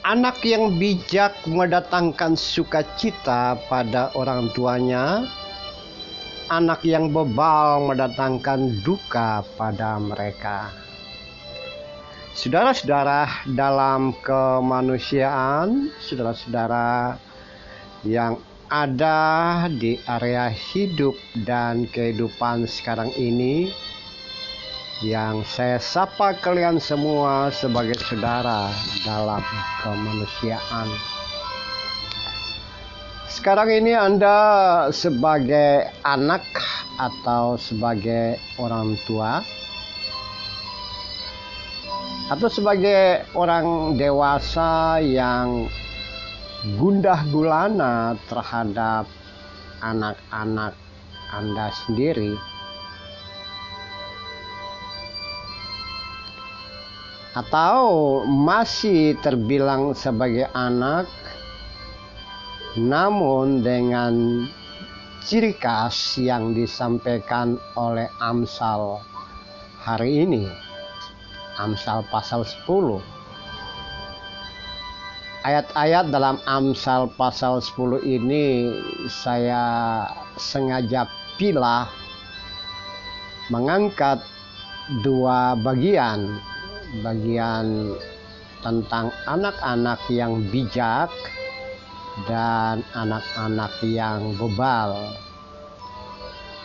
Anak yang bijak mendatangkan sukacita pada orang tuanya. Anak yang bebal mendatangkan duka pada mereka. Saudara-saudara dalam kemanusiaan, saudara-saudara yang ada di area hidup dan kehidupan sekarang ini, yang saya sapa kalian semua sebagai saudara dalam kemanusiaan. Sekarang ini Anda sebagai anak atau sebagai orang tua atau sebagai orang dewasa yang gundah gulana terhadap anak-anak Anda sendiri, atau masih terbilang sebagai anak namun dengan ciri khas yang disampaikan oleh Amsal hari ini, Amsal pasal 10. Ayat-ayat dalam Amsal pasal 10 ini saya sengaja pilih mengangkat dua bagian tentang anak-anak yang bijak dan anak-anak yang bebal.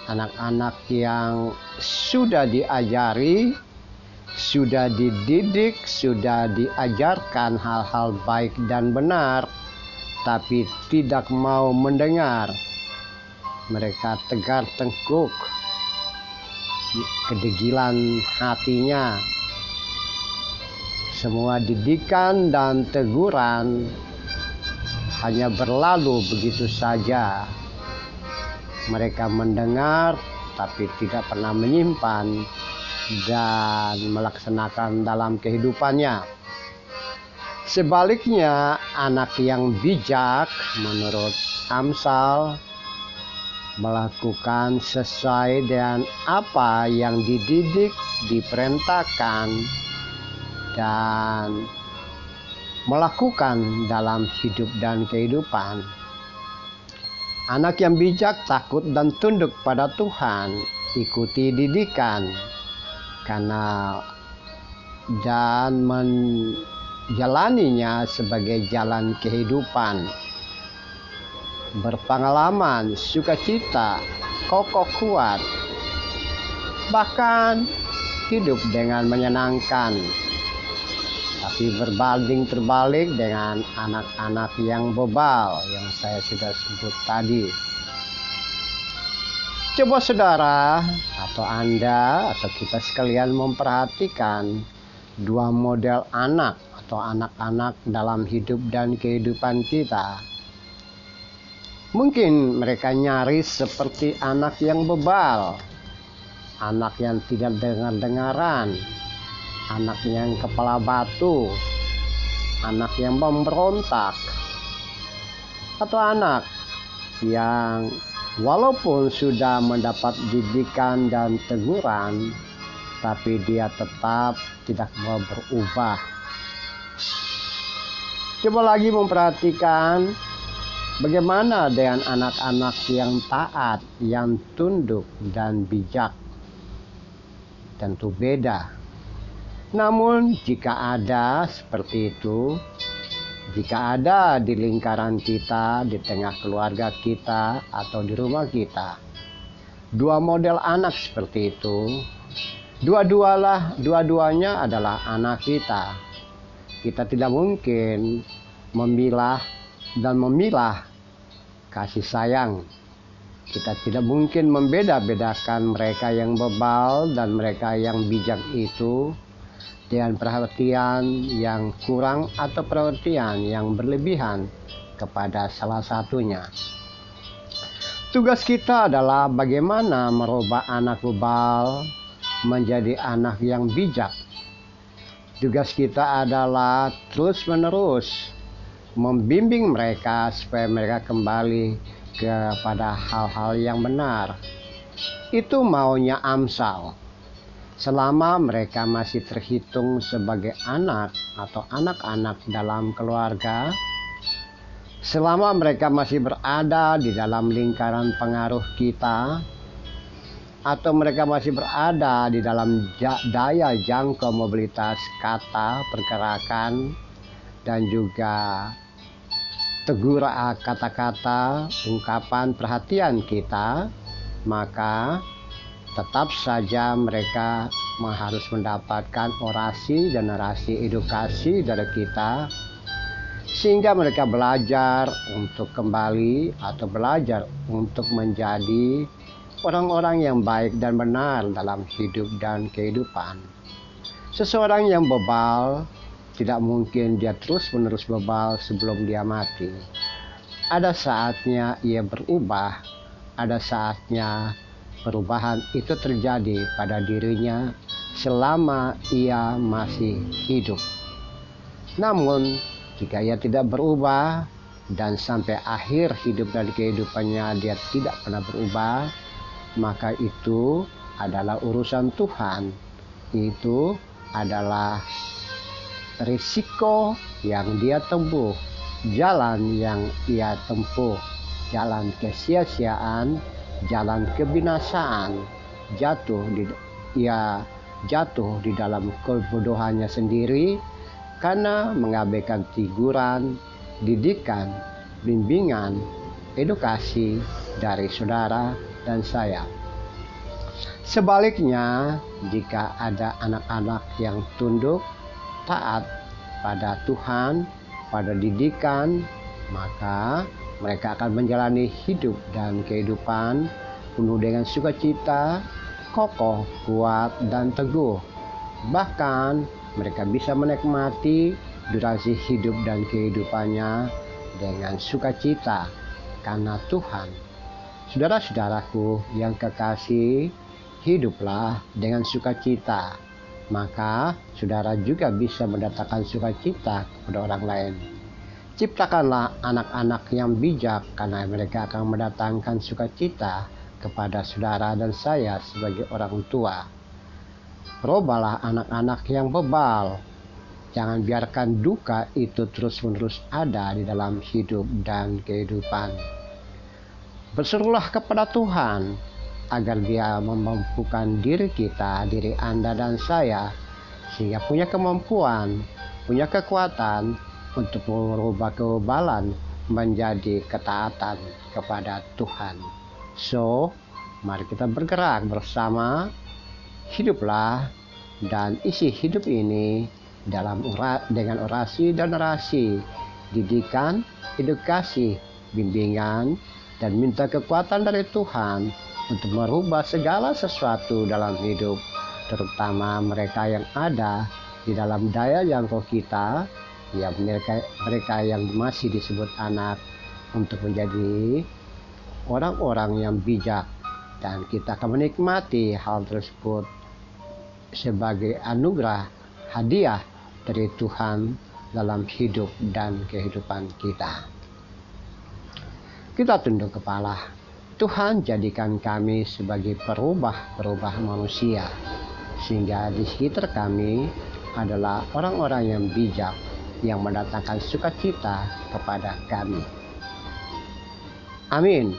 Anak-anak yang sudah diajari, sudah dididik, sudah diajarkan hal-hal baik dan benar, tapi tidak mau mendengar. Mereka tegar tengkuk, kedegilan hatinya. Semua didikan dan teguran hanya berlalu begitu saja. Mereka mendengar tapi tidak pernah menyimpan dan melaksanakan dalam kehidupannya. Sebaliknya, anak yang bijak menurut Amsal melakukan sesuai dengan apa yang dididik, diperintahkan, dan melakukan dalam hidup dan kehidupan. Anak yang bijak takut dan tunduk pada Tuhan, ikuti didikan, dan menjalaninya sebagai jalan kehidupan. Berpengalaman, sukacita, kokoh kuat, bahkan hidup dengan menyenangkan. Tapi berbanding terbalik dengan anak-anak yang bebal yang saya sudah sebut tadi. Coba saudara atau Anda atau kita sekalian memperhatikan dua model anak atau anak-anak dalam hidup dan kehidupan kita. Mungkin mereka nyaris seperti anak yang bebal, anak yang tidak dengar-dengaran, anak yang kepala batu, anak yang memberontak, atau anak yang walaupun sudah mendapat didikan dan teguran, tapi dia tetap tidak mau berubah. Coba lagi memperhatikan bagaimana dengan anak-anak yang taat, yang tunduk dan bijak. Tentu beda. Namun jika ada seperti itu, jika ada di lingkaran kita, di tengah keluarga kita, atau di rumah kita, dua model anak seperti itu, dua-duanya adalah anak kita. Kita tidak mungkin memilah kasih sayang. Kita tidak mungkin membeda-bedakan mereka yang bebal dan mereka yang bijak itu dengan perhatian yang kurang atau perhatian yang berlebihan kepada salah satunya. Tugas kita adalah bagaimana merubah anak bebal menjadi anak yang bijak. Tugas kita adalah terus-menerus membimbing mereka supaya mereka kembali kepada hal-hal yang benar. Itu maunya Amsal. selama mereka masih terhitung sebagai anak atau anak-anak dalam keluarga, selama mereka masih berada di dalam lingkaran pengaruh kita, atau mereka masih berada di dalam daya jangkau mobilitas kata, pergerakan, dan juga tegur kata-kata, ungkapan perhatian kita, maka tetap saja mereka harus mendapatkan orasi dan narasi edukasi dari kita, sehingga mereka belajar untuk kembali atau belajar untuk menjadi orang-orang yang baik dan benar dalam hidup dan kehidupan. Seseorang yang bebal tidak mungkin dia terus-menerus bebal sebelum dia mati. Ada saatnya ia berubah, ada saatnya perubahan itu terjadi pada dirinya selama ia masih hidup. Namun, jika ia tidak berubah dan sampai akhir hidup dan kehidupannya dia tidak pernah berubah, maka itu adalah urusan Tuhan. Itu adalah risiko yang dia tempuh, jalan yang ia tempuh, jalan kesia-siaan, jalan kebinasaan, ia jatuh di dalam kebodohannya sendiri karena mengabaikan teguran, didikan, bimbingan, edukasi dari saudara dan saya. Sebaliknya, jika ada anak-anak yang tunduk, taat pada Tuhan, pada didikan, maka mereka akan menjalani hidup dan kehidupan penuh dengan sukacita, kokoh, kuat, dan teguh. Bahkan mereka bisa menikmati durasi hidup dan kehidupannya dengan sukacita karena Tuhan. Saudara-saudaraku yang kekasih, hiduplah dengan sukacita, maka saudara juga bisa mendatangkan sukacita kepada orang lain. Ciptakanlah anak-anak yang bijak, karena mereka akan mendatangkan sukacita kepada saudara dan saya sebagai orang tua. Robalah anak-anak yang bebal. Jangan biarkan duka itu terus-menerus ada di dalam hidup dan kehidupan. Berserulah kepada Tuhan agar Dia memampukan diri kita, diri Anda dan saya, sehingga punya kemampuan, punya kekuatan untuk merubah kebebalan menjadi ketaatan kepada Tuhan. So, mari kita bergerak bersama, hiduplah dan isi hidup ini dengan orasi dan narasi, didikan, edukasi, bimbingan, dan minta kekuatan dari Tuhan untuk merubah segala sesuatu dalam hidup, terutama mereka yang ada di dalam daya jangkau kita, ya mereka yang masih disebut anak, untuk menjadi orang-orang yang bijak, dan kita akan menikmati hal tersebut sebagai anugerah, hadiah dari Tuhan dalam hidup dan kehidupan kita. Kita tunduk kepala. Tuhan, jadikan kami sebagai perubah manusia, sehingga di sekitar kami adalah orang-orang yang bijak, yang mendatangkan sukacita kepada kami. Amin.